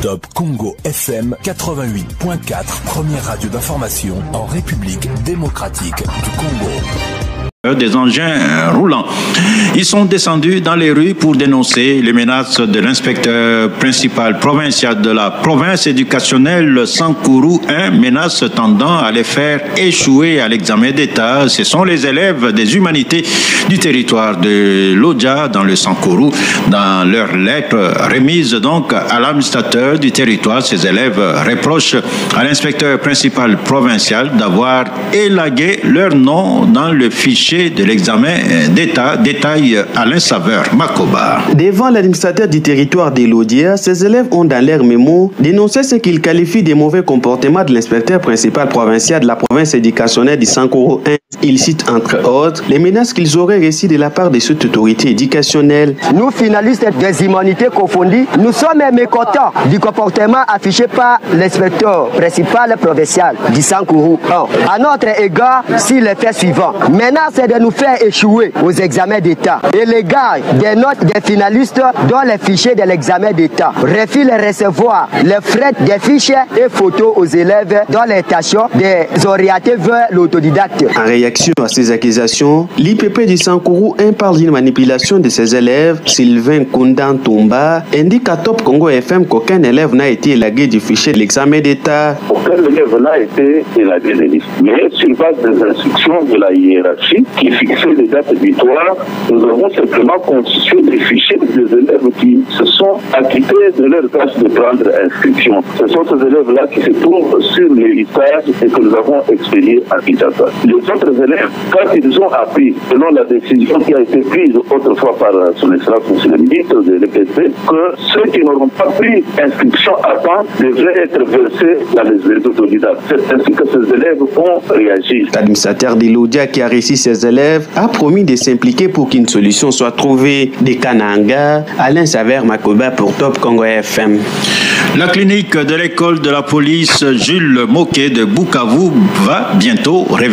Top Congo FM 88.4, première radio d'information en République démocratique du Congo. Des engins roulants. Ils sont descendus dans les rues pour dénoncer les menaces de l'inspecteur principal provincial de la province éducationnelle Sankourou 1, menaces tendant à les faire échouer à l'examen d'État. Ce sont les élèves des humanités du territoire de Lodja dans le Sankourou. Dans leur lettre remise donc à l'administrateur du territoire, ces élèves reprochent à l'inspecteur principal provincial d'avoir élagué leur nom dans le fichier de l'examen d'État, détaille Alain Saveur Makoba. Devant l'administrateur du territoire de Lodja, ces élèves ont dans leur mémo dénoncé ce qu'ils qualifient de mauvais comportements de l'inspecteur principal provincial de la province éducationnelle du Sankourou 1. Ils citent entre autres les menaces qu'ils auraient reçues de la part de cette autorité éducationnelle. Nous, finalistes des humanités confondues, nous sommes mécontents du comportement affiché par l'inspecteur principal provincial du Sankourou 1. À notre égard, sur les faits suivants. Maintenant, c'est de nous faire échouer aux examens d'État. Et les gars des notes des finalistes dont les fichiers de l'examen d'État refusent de recevoir les frais des fichiers et photos aux élèves dans l'intention des orienter vers l'autodidacte. En réaction à ces accusations, l'IPP du Sankourou 1 parle d'une manipulation de ses élèves. Sylvain Koundan Toumba indique à Top Congo FM qu'aucun élève n'a été élagué du fichier de l'examen d'État. Aucun élève n'a été élagué des listes. Mais sur base des instructions de la hiérarchie qui fixait les dates butoirs, nous avons simplement constitué des fichiers des élèves qui se sont acquittés de leur tâche de prendre inscription. Ce sont ces élèves-là qui se trouvent sur les listages et que nous avons expédiés à Kinshasa. Les autres élèves, quand ils ont appris, selon la décision qui a été prise autrefois par son excellence monsieur le ministre de l'EPC, que ceux qui n'auront pas pris inscription à temps devraient être versés dans les autodidactes. C'est ainsi que ces élèves ont réagi. L'administrateur de Lodja qui a reçu ses élèves a promis de s'impliquer pour qu'une solution soit trouvée. De Kananga, Alain Saveur Makoba pour Top Congo FM. La clinique de l'école de la police Jules Moquet de Bukavu va bientôt révéler